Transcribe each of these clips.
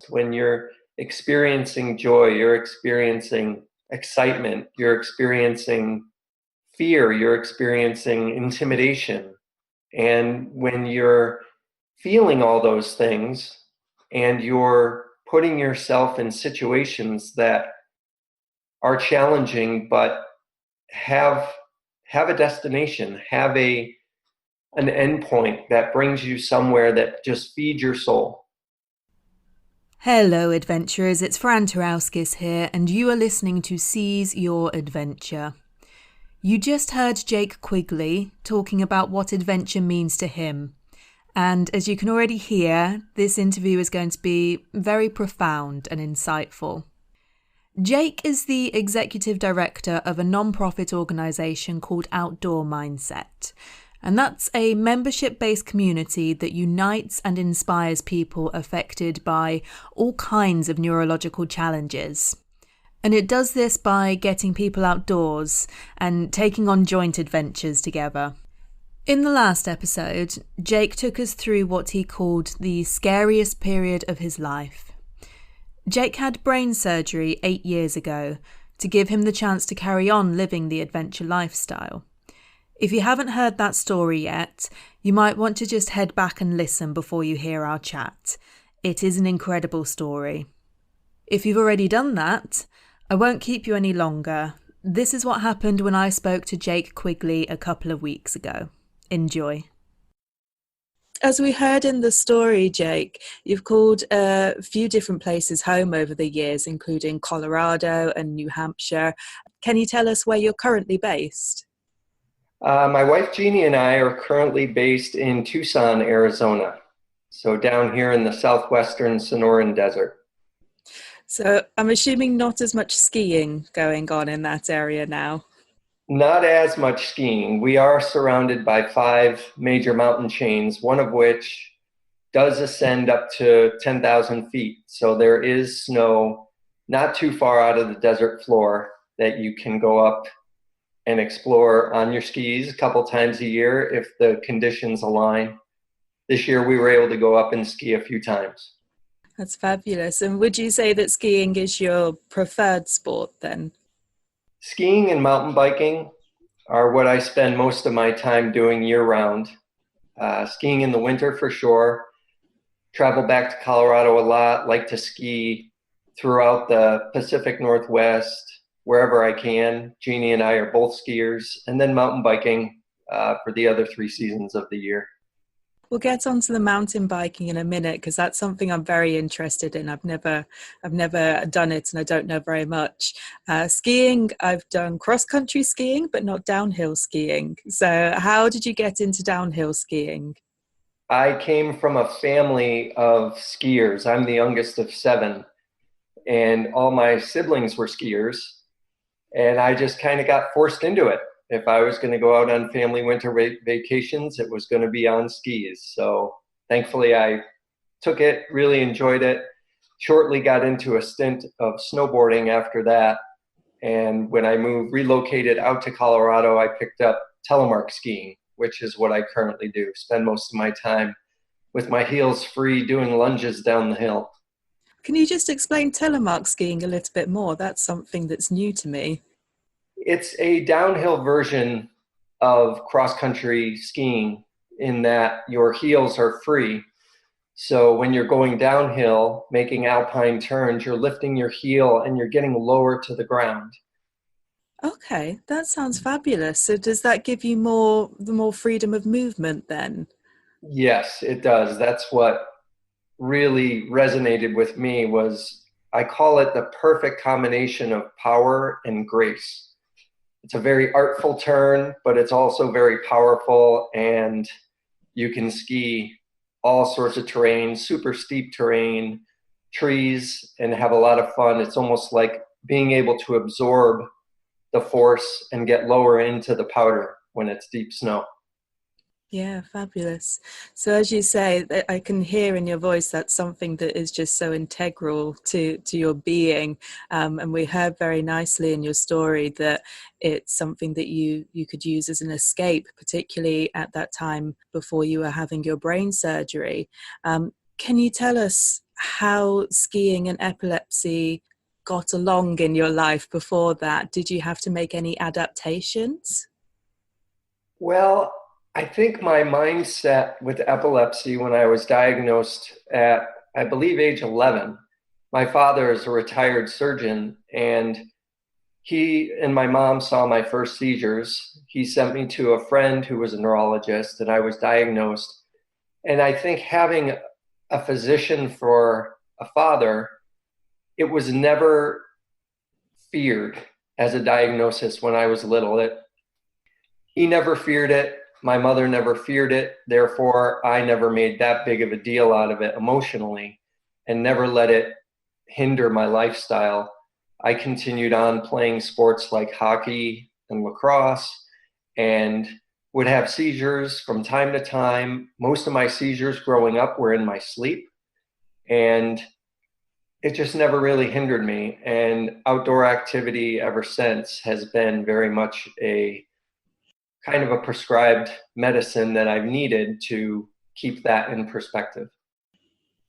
When you're experiencing joy, you're experiencing excitement, you're experiencing fear, you're experiencing intimidation. And when you're feeling all those things and you're putting yourself in situations that are challenging but have a destination, have an endpoint that brings you somewhere that just feeds your soul. Hello adventurers, it's Fran Tarauskis here and you are listening to Seize Your Adventure. You just heard Jake Quigley talking about what adventure means to him. And as you can already hear, this interview is going to be very profound and insightful. Jake is the executive director of a non-profit organisation called Outdoor Mindset. And that's a membership-based community that unites and inspires people affected by all kinds of neurological challenges. And it does this by getting people outdoors and taking on joint adventures together. In the last episode, Jake took us through what he called the scariest period of his life. Jake had brain surgery 8 years ago to give him the chance to carry on living the adventure lifestyle. If you haven't heard that story yet, you might want to just head back and listen before you hear our chat. It is an incredible story. If you've already done that, I won't keep you any longer. This is what happened when I spoke to Jake Quigley a couple of weeks ago. Enjoy. As we heard in the story, Jake, you've called a few different places home over the years, including Colorado and New Hampshire. Can you tell us where you're currently based? My wife Jeannie and I are currently based in Tucson, Arizona. So down here in the southwestern Sonoran Desert. So I'm assuming not as much skiing going on in that area now. Not as much skiing. We are surrounded by 5 major mountain chains, one of which does ascend up to 10,000 feet. So there is snow not too far out of the desert floor that you can go up and explore on your skis a couple times a year if the conditions align. This year we were able to go up and ski a few times. That's fabulous. And would you say that skiing is your preferred sport then? Skiing and mountain biking are what I spend most of my time doing year-round. Skiing in the winter for sure. Travel back to Colorado a lot, like to ski throughout the Pacific Northwest, wherever I can. Jeannie and I are both skiers, and then mountain biking for the other 3 seasons of the year. We'll get onto the mountain biking in a minute because that's something I'm very interested in. I've never done it and I don't know very much. Skiing, I've done cross-country skiing, but not downhill skiing. So how did you get into downhill skiing? I came from a family of skiers. I'm the youngest of 7, and all my siblings were skiers, and I just kind of got forced into it. If I was going to go out on family winter vacations, it was going to be on skis. So thankfully I took it, really enjoyed it, shortly got into a stint of snowboarding after that. And when I relocated out to Colorado, I picked up Telemark Skiing, which is what I currently do. Spend most of my time with my heels free doing lunges down the hill. Can you just explain Telemark skiing a little bit more? That's something that's new to me. It's a downhill version of cross-country skiing in that your heels are free. So when you're going downhill, making alpine turns, you're lifting your heel and you're getting lower to the ground. Okay, that sounds fabulous. So does that give you more freedom of movement then? Yes, it does. That's what really resonated with me was I call it the perfect combination of power and grace. It's a very artful turn, but it's also very powerful, and you can ski all sorts of terrain, super steep terrain, trees, and have a lot of fun. It's almost like being able to absorb the force and get lower into the powder when it's deep snow. Yeah, fabulous. So as you say, I can hear in your voice that's something that is just so integral to your being. And we heard very nicely in your story that it's something that you could use as an escape, particularly at that time before you were having your brain surgery. Can you tell us how skiing and epilepsy got along in your life before that. Did you have to make any adaptations? Well, I think my mindset with epilepsy when I was diagnosed at, I believe, age 11, my father is a retired surgeon, and he and my mom saw my first seizures. He sent me to a friend who was a neurologist, and I was diagnosed. And I think having a physician for a father, it was never feared as a diagnosis when I was little. He never feared it. My mother never feared it. Therefore, I never made that big of a deal out of it emotionally and never let it hinder my lifestyle. I continued on playing sports like hockey and lacrosse and would have seizures from time to time. Most of my seizures growing up were in my sleep, and it just never really hindered me. And outdoor activity ever since has been very much a kind of a prescribed medicine that I've needed to keep that in perspective.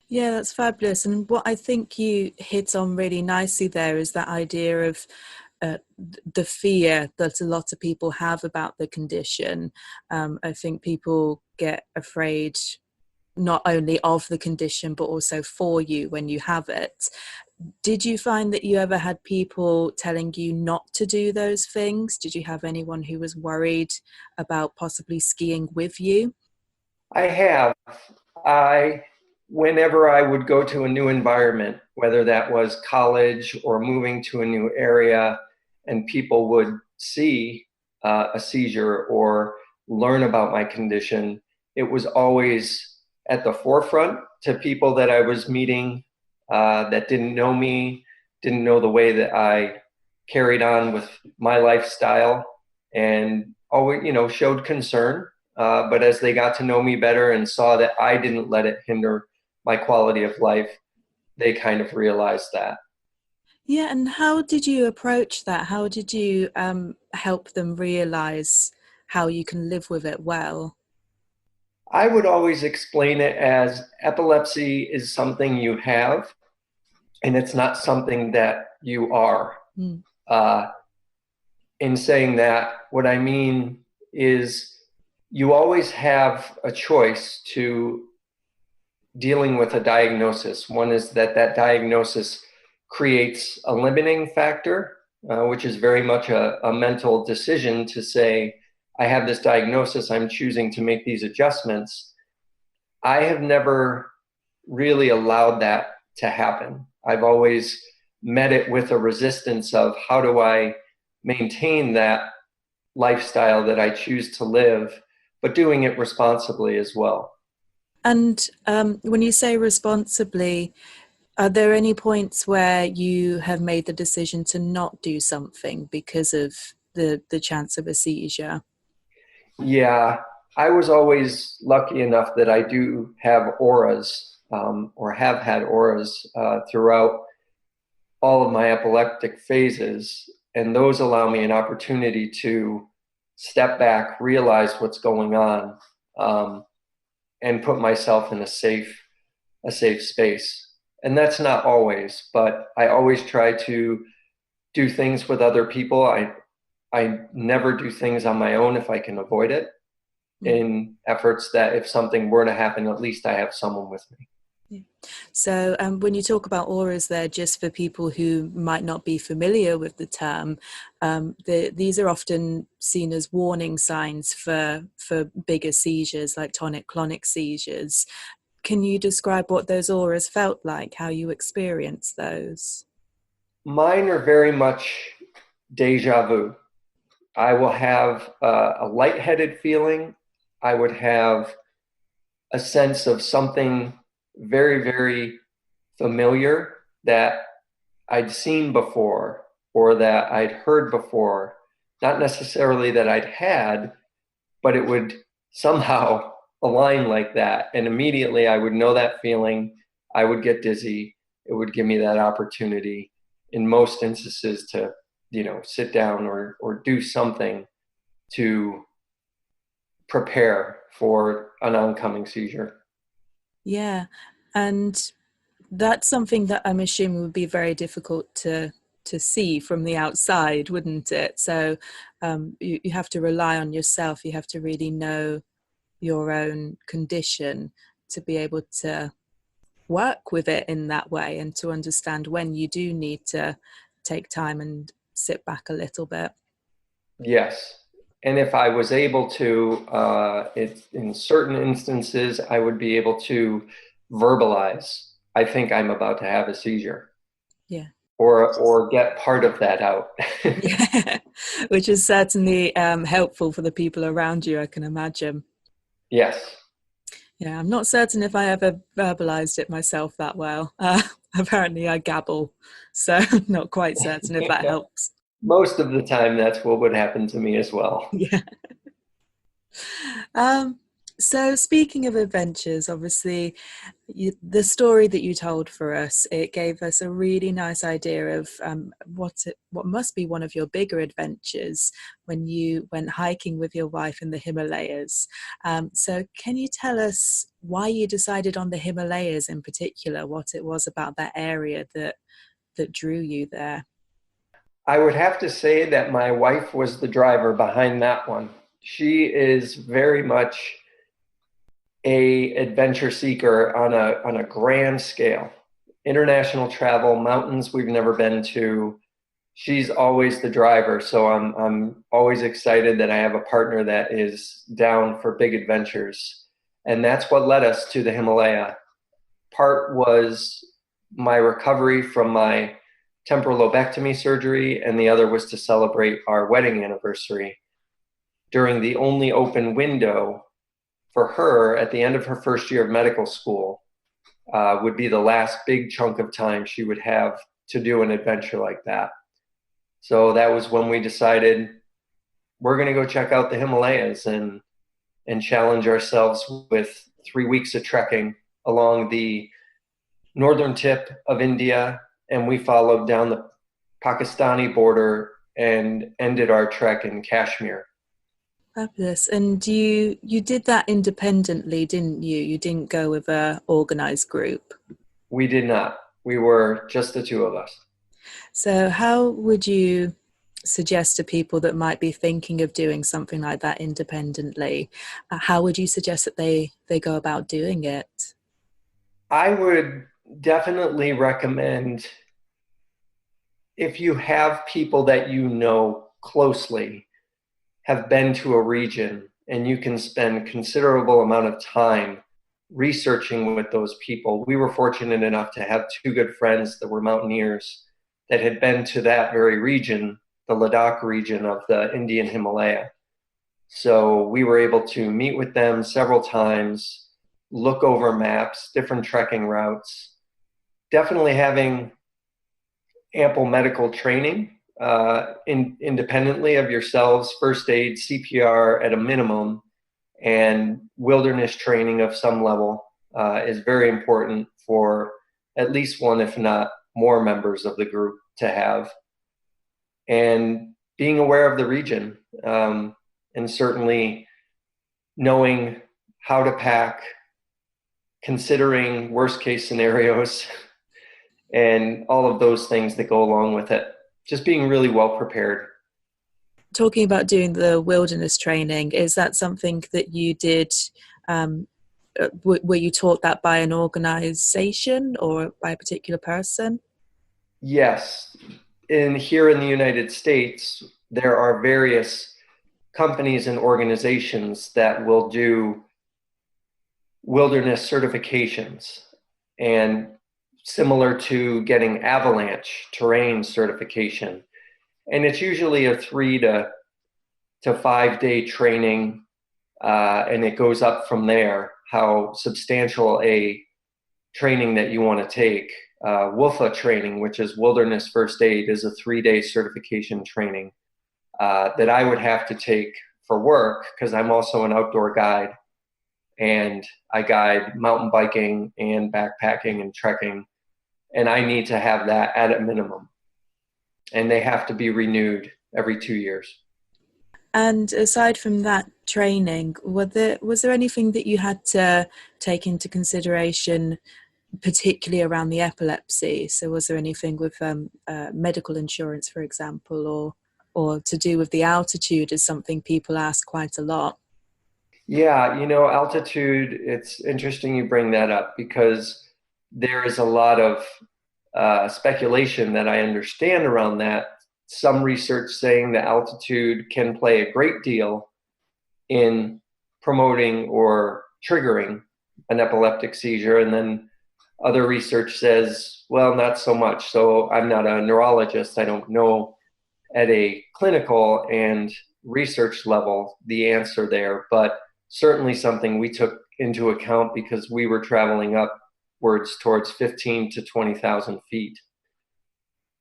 Yeah, that's fabulous. And what I think you hit on really nicely there is that idea of the fear that a lot of people have about the condition. I think people get afraid not only of the condition, but also for you when you have it. Did you find that you ever had people telling you not to do those things? Did you have anyone who was worried about possibly skiing with you? I have. I, whenever I would go to a new environment, whether that was college or moving to a new area, and people would see a seizure or learn about my condition, it was always at the forefront to people that I was meeting that didn't know me, didn't know the way that I carried on with my lifestyle, and always, showed concern. But as they got to know me better and saw that I didn't let it hinder my quality of life, they kind of realized that. Yeah, and how did you approach that? How did you help them realize how you can live with it well? I would always explain it as epilepsy is something you have, and it's not something that you are. Mm. Uh, in saying that, what I mean is you always have a choice to dealing with a diagnosis. One is that that diagnosis creates a limiting factor, which is very much a mental decision to say, I have this diagnosis, I'm choosing to make these adjustments. I have never really allowed that to happen. I've always met it with a resistance of how do I maintain that lifestyle that I choose to live, but doing it responsibly as well. And when you say responsibly, are there any points where you have made the decision to not do something because of the chance of a seizure? Yeah, I was always lucky enough that I do have auras, or have had auras throughout all of my epileptic phases, and those allow me an opportunity to step back, realize what's going on, um, and put myself in a safe space. And that's not always, but I always try to do things with other people. I never do things on my own if I can avoid it, Mm. in efforts that if something were to happen, at least I have someone with me. Yeah. So, when you talk about auras there, just for people who might not be familiar with the term, these are often seen as warning signs for bigger seizures like tonic-clonic seizures. Can you describe what those auras felt like, how you experienced those? Mine are very much deja vu. I will have a lightheaded feeling. I would have a sense of something very, very familiar that I'd seen before or that I'd heard before. Not necessarily that I'd had, but it would somehow align like that. And immediately I would know that feeling. I would get dizzy. It would give me that opportunity in most instances to, sit down or do something to prepare for an oncoming seizure. Yeah. And That's something that I'm assuming would be very difficult to see from the outside, wouldn't it? So you have to rely on yourself. You have to really know your own condition to be able to work with it in that way and to understand when you do need to take time and sit back a little bit. Yes. And if I was able to, in certain instances, I would be able to verbalize, I think I'm about to have a seizure, Yeah. or get part of that out. Yeah, which is certainly helpful for the people around you, I can imagine. Yes. Yeah, I'm not certain if I ever verbalized it myself that well. Apparently, I gabble, so not quite certain if that helps. Most of the time, that's what would happen to me as well. Yeah. Um, so speaking of adventures, obviously, the story that you told for us, it gave us a really nice idea of what must be one of your bigger adventures when you went hiking with your wife in the Himalayas. So can you tell us why you decided on the Himalayas in particular, what it was about that area that drew you there? I would have to say that my wife was the driver behind that one. She is very much a adventure seeker on a grand scale. International travel, mountains we've never been to. She's always the driver, so I'm always excited that I have a partner that is down for big adventures. And that's what led us to the Himalaya. Part was my recovery from my temporal lobectomy surgery, and the other was to celebrate our wedding anniversary during the only open window for her at the end of her first year of medical school. Would be the last big chunk of time she would have to do an adventure like that. So that was when we decided we're going to go check out the Himalayas and challenge ourselves with 3 weeks of trekking along the northern tip of India, and we followed down the Pakistani border and ended our trek in Kashmir. Fabulous. And you did that independently, didn't you? You didn't go with a organized group. We did not. We were just the two of us. So how would you suggest to people that might be thinking of doing something like that independently, how would you suggest that they go about doing it? I would definitely recommend, if you have people that you know closely have been to a region and you can spend considerable amount of time researching with those people. We were fortunate enough to have two good friends that were mountaineers that had been to that very region, the Ladakh region of the Indian Himalaya. So we were able to meet with them several times, look over maps, different trekking routes, definitely having ample medical training independently of yourselves, first aid, CPR at a minimum, and wilderness training of some level is very important for at least one, if not more, members of the group to have. And being aware of the region, and certainly knowing how to pack, considering worst case scenarios, and all of those things that go along with it. Just being really well prepared. Talking about doing the wilderness training, is that something that you did? Um, were you taught that by an organization or by a particular person? Yes, here in the United States, there are various companies and organizations that will do wilderness certifications, and similar to getting avalanche terrain certification. And it's usually a 3 to 5 day training, and it goes up from there, how substantial a training that you want to take. WUFA training, which is Wilderness First Aid, is a 3 day certification training that I would have to take for work because I'm also an outdoor guide and I guide mountain biking and backpacking and trekking, and I need to have that at a minimum. And they have to be renewed every 2 years. And aside from that training, was there anything that you had to take into consideration particularly around the epilepsy. So was there anything with medical insurance, for example, or to do with the altitude is something people ask quite a lot. Yeah, altitude, it's interesting you bring that up because there is a lot of speculation that I understand around that. Some research saying that altitude can play a great deal in promoting or triggering an epileptic seizure. And then other research says, well, not so much. So I'm not a neurologist. I don't know at a clinical and research level the answer there, but certainly something we took into account because we were traveling upwards towards 15 to 20,000 feet.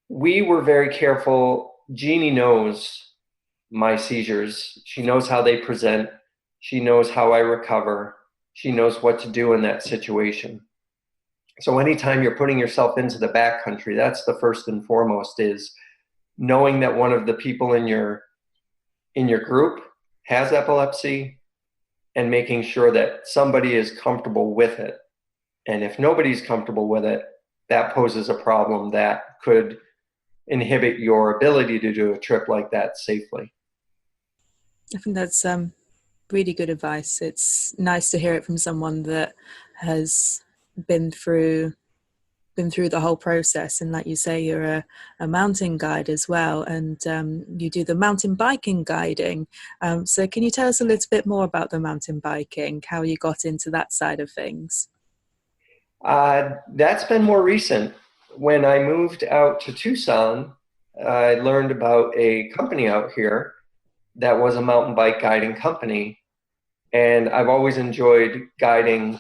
We were very careful. Jeannie knows my seizures. She knows how they present. She knows how I recover. She knows what to do in that situation. So anytime you're putting yourself into the backcountry, that's the first and foremost, is knowing that one of the people in your group has epilepsy and making sure that somebody is comfortable with it. And if nobody's comfortable with it, that poses a problem that could inhibit your ability to do a trip like that safely. I think that's really good advice. It's nice to hear it from someone that has been through the whole process, and like you say, you're a mountain guide as well, and you do the mountain biking guiding. So can you tell us a little bit more about the mountain biking, how you got into that side of things? That's been more recent. When I moved out to Tucson, I learned about a company out here that was a mountain bike guiding company. And I've always enjoyed guiding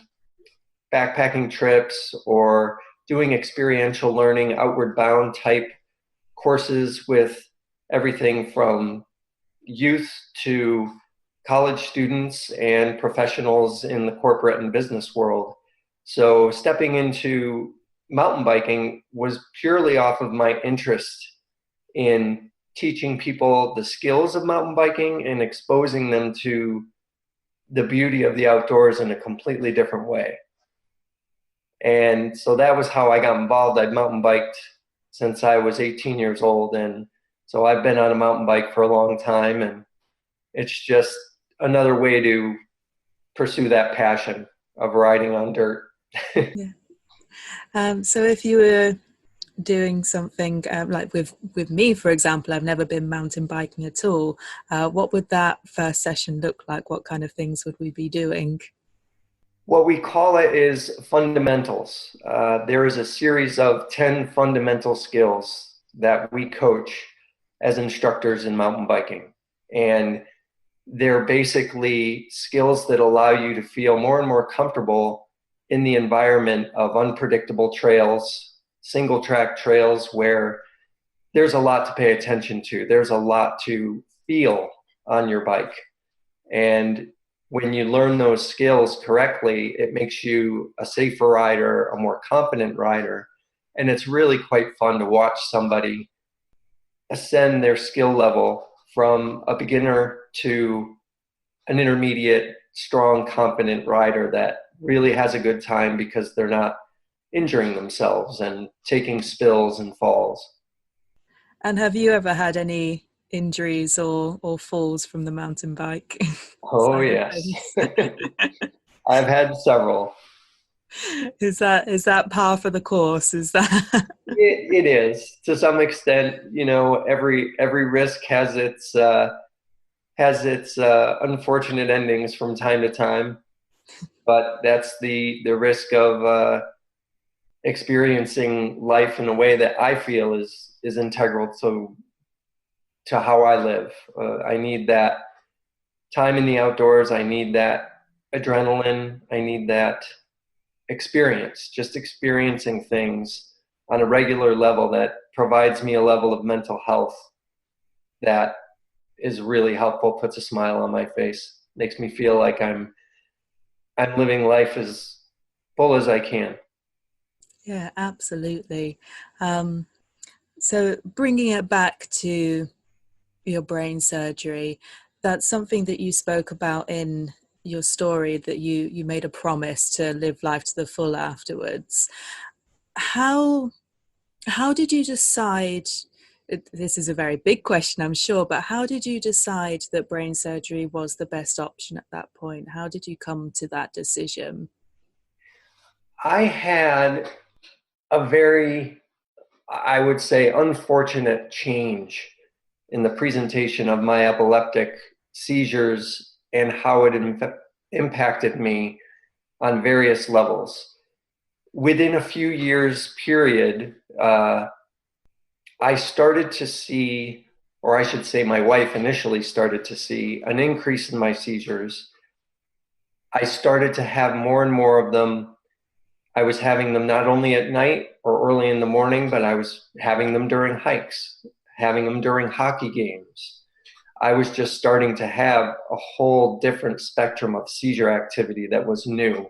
backpacking trips or doing experiential learning, outward bound type courses with everything from youth to college students and professionals in the corporate and business world. So stepping into mountain biking was purely off of my interest in teaching people the skills of mountain biking and exposing them to the beauty of the outdoors in a completely different way. And so that was how I got involved. I'd mountain biked since I was 18 years old. And so I've been on a mountain bike for a long time. And it's just another way to pursue that passion of riding on dirt. Yeah. So if you were doing something like with me, for example, I've never been mountain biking at all. What would that first session look like? What kind of things would we be doing? What we call it is fundamentals. There is a series of 10 fundamental skills that we coach as instructors in mountain biking. And they're basically skills that allow you to feel more and more comfortable in the environment of unpredictable trails, single track trails where there's a lot to pay attention to. There's a lot to feel on your bike. And when you learn those skills correctly, it makes you a safer rider, a more confident rider. And it's really quite fun to watch somebody ascend their skill level from a beginner to an intermediate, strong, confident rider that really has a good time because they're not injuring themselves and taking spills and falls. And have you ever had any injuries or falls from the mountain bike Oh, side of yes. things? I've had several. Is that par for the course? Is that It is to some extent. Every risk has its unfortunate endings from time to time, but that's the risk of experiencing life in a way that I feel is integral to how I live. I need that time in the outdoors. I need that adrenaline. I need that experience, just experiencing things on a regular level that provides me a level of mental health that is really helpful, puts a smile on my face, makes me feel like I'm living life as full as I can. Yeah, absolutely. Um, so bringing it back to your brain surgery, that's something that you spoke about in your story that you made a promise to live life to the full afterwards. How did you decide? This is a very big question, I'm sure, but how did you decide that brain surgery was the best option at that point? How did you come to that decision? I had a very, I would say, unfortunate change in the presentation of my epileptic seizures and how it impacted me on various levels. Within a few years period, I started to see, or I should say my wife initially started to see, an increase in my seizures. I started to have more and more of them. I was having them not only at night or early in the morning, but I was having them during hikes, having them during hockey games. I was just starting to have a whole different spectrum of seizure activity that was new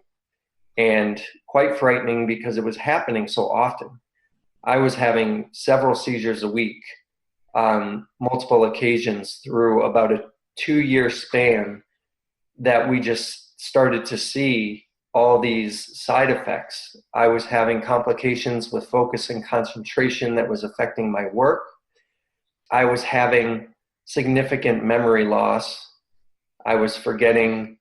and quite frightening because it was happening so often. I was having several seizures a week on multiple occasions through about a 2-year span that we just started to see all these side effects. I was having complications with focus and concentration that was affecting my work. I was having significant memory loss. I was forgetting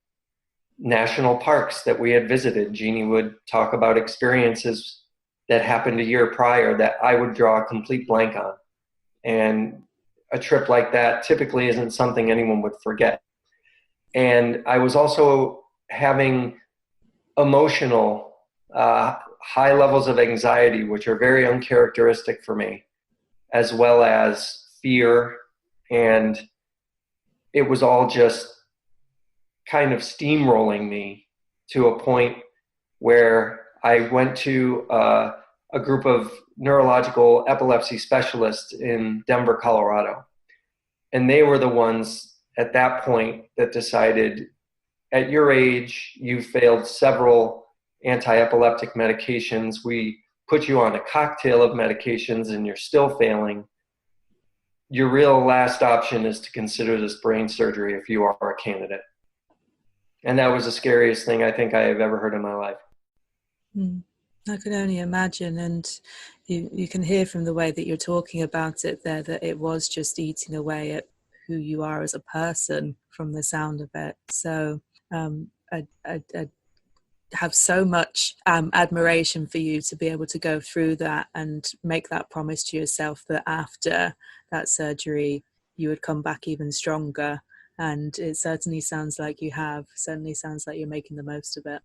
national parks that we had visited. Jeannie would talk about experiences that happened a year prior that I would draw a complete blank on. And a trip like that typically isn't something anyone would forget. And I was also having emotional, high levels of anxiety, which are very uncharacteristic for me, as well as fear. And it was all just kind of steamrolling me to a point where I went to a group of neurological epilepsy specialists in Denver, Colorado. And they were the ones at that point that decided, at your age, you failed several anti-epileptic medications. We put you on a cocktail of medications and you're still failing. Your real last option is to consider this brain surgery if you are a candidate. And that was the scariest thing I think I have ever heard in my life. I can only imagine, and you can hear from the way that you're talking about it there that it was just eating away at who you are as a person from the sound of it. So I have so much admiration for you to be able to go through that and make that promise to yourself that after that surgery you would come back even stronger. And it certainly sounds like you have. Certainly sounds like you're making the most of it.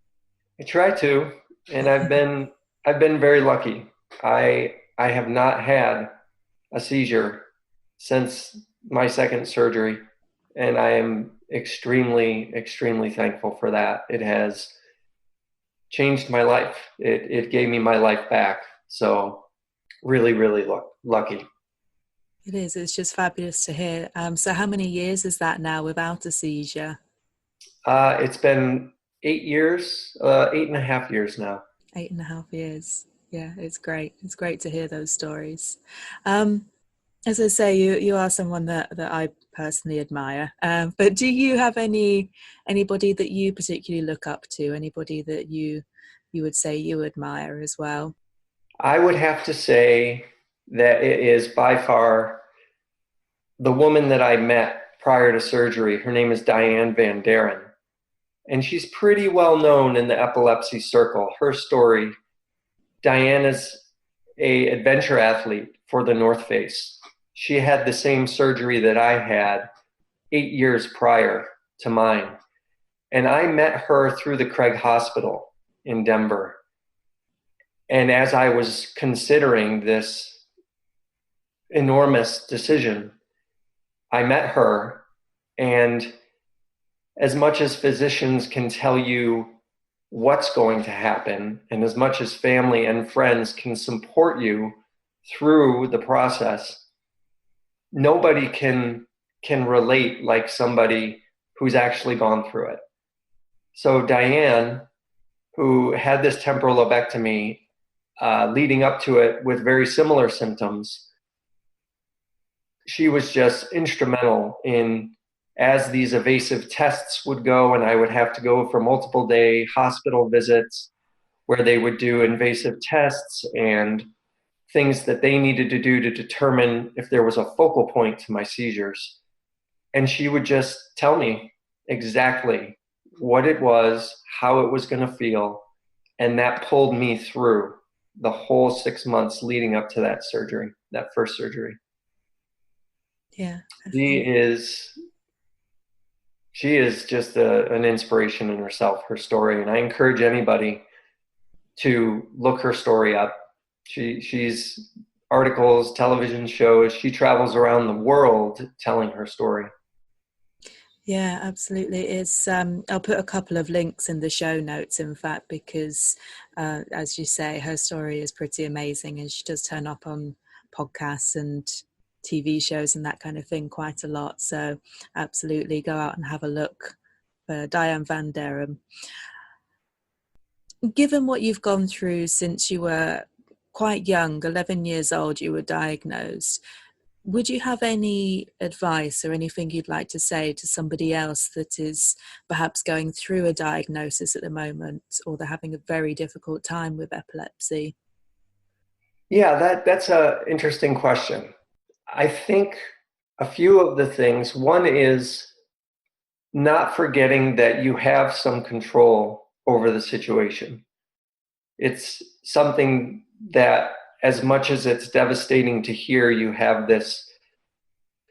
I try to, and I've been very lucky. I have not had a seizure since my second surgery, and I am extremely, extremely thankful for that. It has changed my life. It gave me my life back. So really, really lucky. It is. It's just fabulous to hear. So how many years is that now without a seizure? It's been 8 years, 8.5 years now. 8.5 years. Yeah, it's great. It's great to hear those stories. As I say, you are someone that I personally admire. But do you have anybody that you particularly look up to? Anybody that you would say you admire as well? I would have to say that it is by far the woman that I met prior to surgery. Her name is Diane Van Deren, and she's pretty well known in the epilepsy circle. Her story, Diane is an adventure athlete for the North Face. She had the same surgery that I had 8 years prior to mine. And I met her through the Craig Hospital in Denver. And as I was considering this enormous decision, I met her. And as much as physicians can tell you what's going to happen, and as much as family and friends can support you through the process, nobody can relate like somebody who's actually gone through it. So Diane, who had this temporal lobectomy leading up to it with very similar symptoms, she was just instrumental in as these evasive tests would go, and I would have to go for multiple day hospital visits where they would do invasive tests and things that they needed to do to determine if there was a focal point to my seizures. And she would just tell me exactly what it was, how it was going to feel. And that pulled me through the whole 6 months leading up to that surgery, that first surgery. Yeah. She is just an inspiration in herself, her story. And I encourage anybody to look her story up. She's articles, television shows. She travels around the world telling her story. Yeah, absolutely. It's I'll put a couple of links in the show notes, in fact, because as you say, her story is pretty amazing, and she does turn up on podcasts and TV shows and that kind of thing quite a lot. So absolutely go out and have a look for Diane Van Deren. Given what you've gone through since you were quite young, 11 years old, you were diagnosed. Would you have any advice or anything you'd like to say to somebody else that is perhaps going through a diagnosis at the moment, or they're having a very difficult time with epilepsy? Yeah, that's an interesting question. I think a few of the things, one is not forgetting that you have some control over the situation. It's something that, as much as it's devastating to hear you have this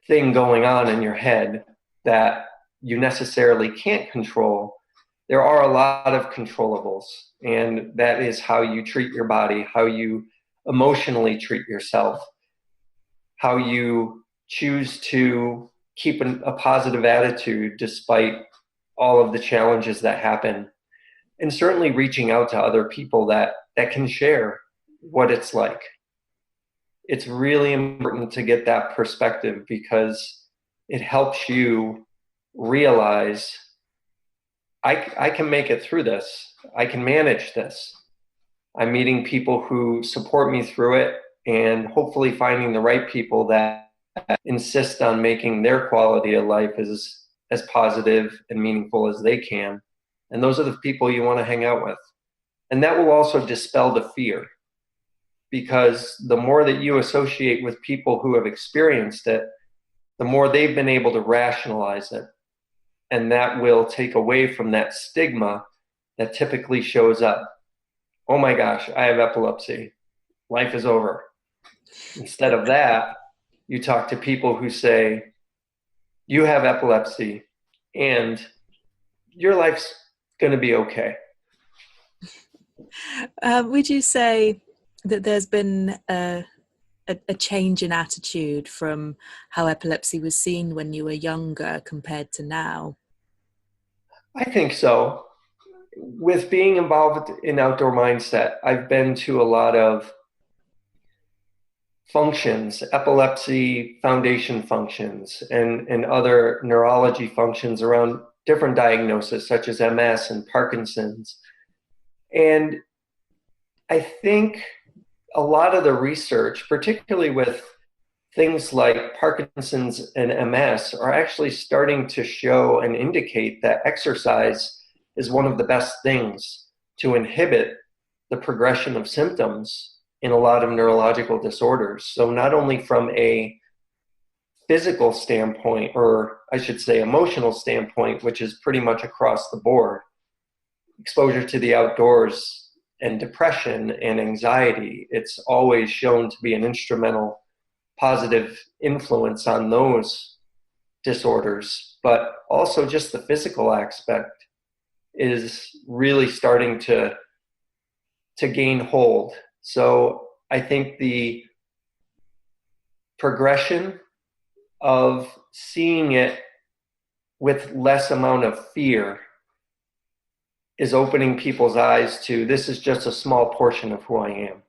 thing going on in your head that you necessarily can't control, there are a lot of controllables. And that is how you treat your body, how you emotionally treat yourself, how you choose to keep a positive attitude despite all of the challenges that happen. And certainly reaching out to other people that can share what it's like. It's really important to get that perspective because it helps you realize I can make it through this. I can manage this. I'm meeting people who support me through it and hopefully finding the right people that insist on making their quality of life as positive and meaningful as they can. And those are the people you want to hang out with. And that will also dispel the fear, because the more that you associate with people who have experienced it, the more they've been able to rationalize it. And that will take away from that stigma that typically shows up. Oh my gosh, I have epilepsy. Life is over. Instead of that, you talk to people who say, you have epilepsy and your life's going to be okay. Would you say that there's been a change in attitude from how epilepsy was seen when you were younger compared to now? I think so. With being involved in outdoor mindset, I've been to a lot of functions, epilepsy foundation functions, and other neurology functions around different diagnoses such as MS and Parkinson's. And I think a lot of the research, particularly with things like Parkinson's and MS, are actually starting to show and indicate that exercise is one of the best things to inhibit the progression of symptoms in a lot of neurological disorders. So not only from a physical standpoint, or I should say emotional standpoint, which is pretty much across the board, exposure to the outdoors and depression and anxiety, it's always shown to be an instrumental positive influence on those disorders. But also just the physical aspect is really starting to gain hold. So I think the progression of seeing it with less amount of fear is opening people's eyes to, this is just a small portion of who I am.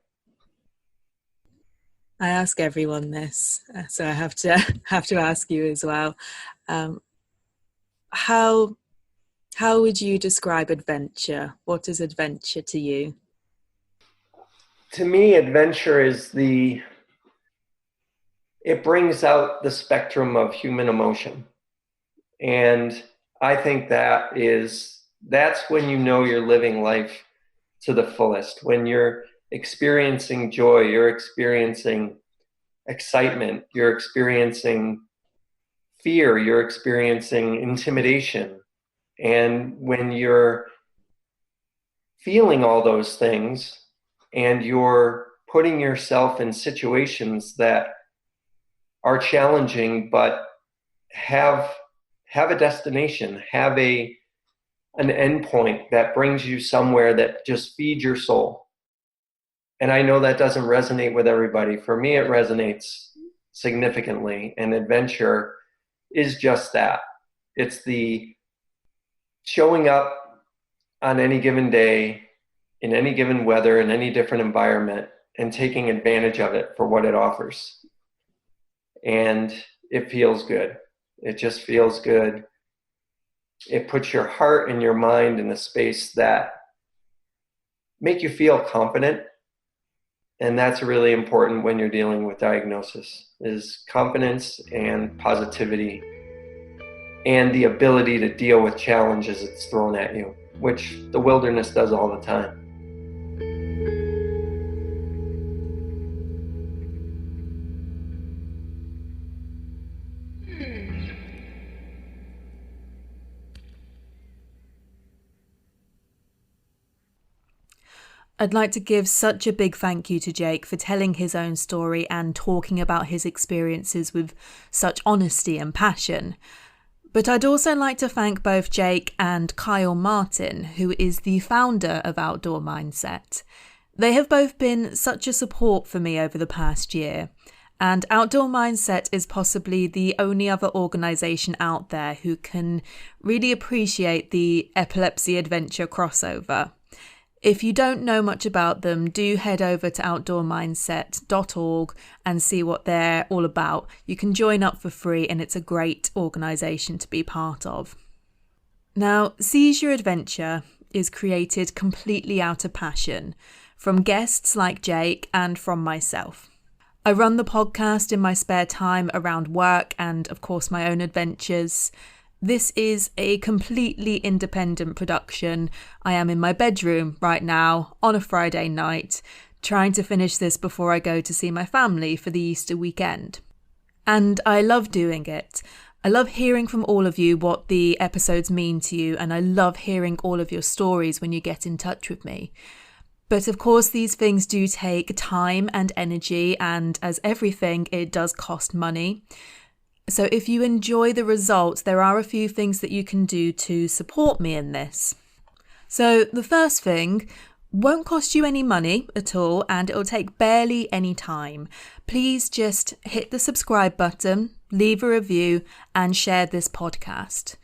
I ask everyone this, so I have to ask you as well. Um, how would you describe adventure? What is adventure to you? To me, adventure is it brings out the spectrum of human emotion. And I think that's when you know you're living life to the fullest, when you're experiencing joy, you're experiencing excitement, you're experiencing fear, you're experiencing intimidation. And when you're feeling all those things and you're putting yourself in situations that are challenging but have a destination, have an endpoint that brings you somewhere that just feeds your soul. And I know that doesn't resonate with everybody. For me, it resonates significantly. And adventure is just that. It's the showing up on any given day, in any given weather, in any different environment, and taking advantage of it for what it offers. And it feels good. It just feels good. It puts your heart and your mind in a space that make you feel confident. And that's really important when you're dealing with diagnosis, is confidence and positivity and the ability to deal with challenges that's thrown at you, which the wilderness does all the time. I'd like to give such a big thank you to Jake for telling his own story and talking about his experiences with such honesty and passion. But I'd also like to thank both Jake and Kyle Martin, who is the founder of Outdoor Mindset. They have both been such a support for me over the past year. And Outdoor Mindset is possibly the only other organisation out there who can really appreciate the epilepsy adventure crossover. If you don't know much about them, do head over to outdoormindset.org and see what they're all about. You can join up for free and it's a great organisation to be part of. Now, Seize Your Adventure is created completely out of passion, from guests like Jake and from myself. I run the podcast in my spare time around work and, of course, my own adventures. This is a completely independent production. I am in my bedroom right now on a Friday night, trying to finish this before I go to see my family for the Easter weekend. And I love doing it. I love hearing from all of you what the episodes mean to you, and I love hearing all of your stories when you get in touch with me. But of course, these things do take time and energy, and as everything, it does cost money. So if you enjoy the results, there are a few things that you can do to support me in this. So the first thing won't cost you any money at all, and it'll take barely any time. Please just hit the subscribe button, leave a review, and share this podcast.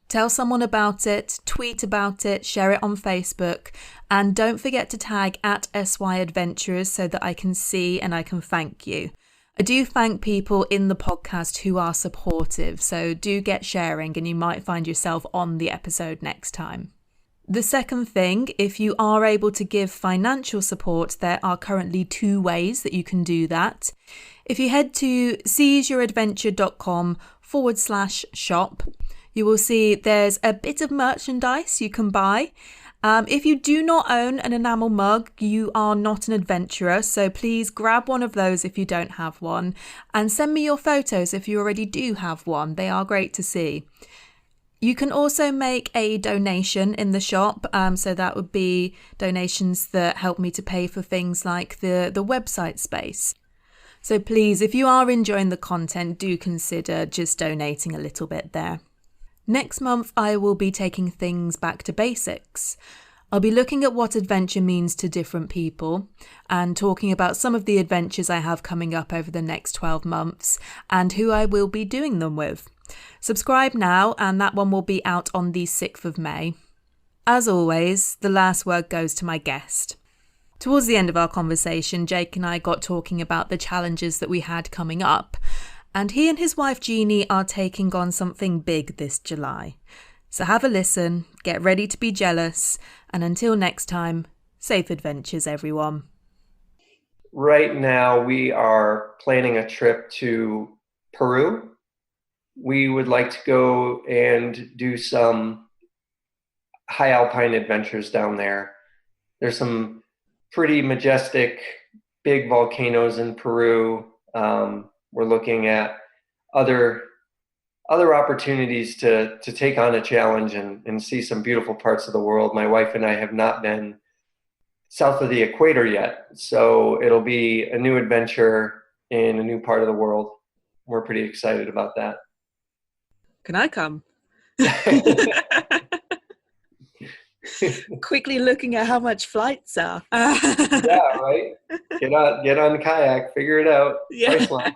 Tell someone about it, tweet about it, share it on Facebook, and don't forget to tag at SY Adventurers so that I can see and I can thank you. I do thank people in the podcast who are supportive, so do get sharing and you might find yourself on the episode next time. The second thing, if you are able to give financial support, there are currently 2 ways that you can do that. If you head to seizeyouradventure.com/shop, you will see there's a bit of merchandise you can buy. If you do not own an enamel mug, you are not an adventurer, so please grab one of those if you don't have one, and send me your photos if you already do have one. They are great to see. You can also make a donation in the shop, so that would be donations that help me to pay for things like the website space. So please, if you are enjoying the content, do consider just donating a little bit there. Next month, I will be taking things back to basics. I'll be looking at what adventure means to different people and talking about some of the adventures I have coming up over the next 12 months and who I will be doing them with. Subscribe now, and that one will be out on the 6th of May. As always, the last word goes to my guest. Towards the end of our conversation, Jake and I got talking about the challenges that we had coming up. And he and his wife Jeannie are taking on something big this July. So have a listen, get ready to be jealous, and until next time, safe adventures, everyone. Right now, we are planning a trip to Peru we would like to go and do some high alpine adventures down there. There's some pretty majestic big volcanoes in Peru. We're looking at other opportunities to take on a challenge and see some beautiful parts of the world. My wife and I have not been south of the equator yet, so it'll be a new adventure in a new part of the world. We're pretty excited about that. Can I come? Quickly looking at how much flights are. Yeah, right. Get on kayak, figure it out. Yeah. Priceline.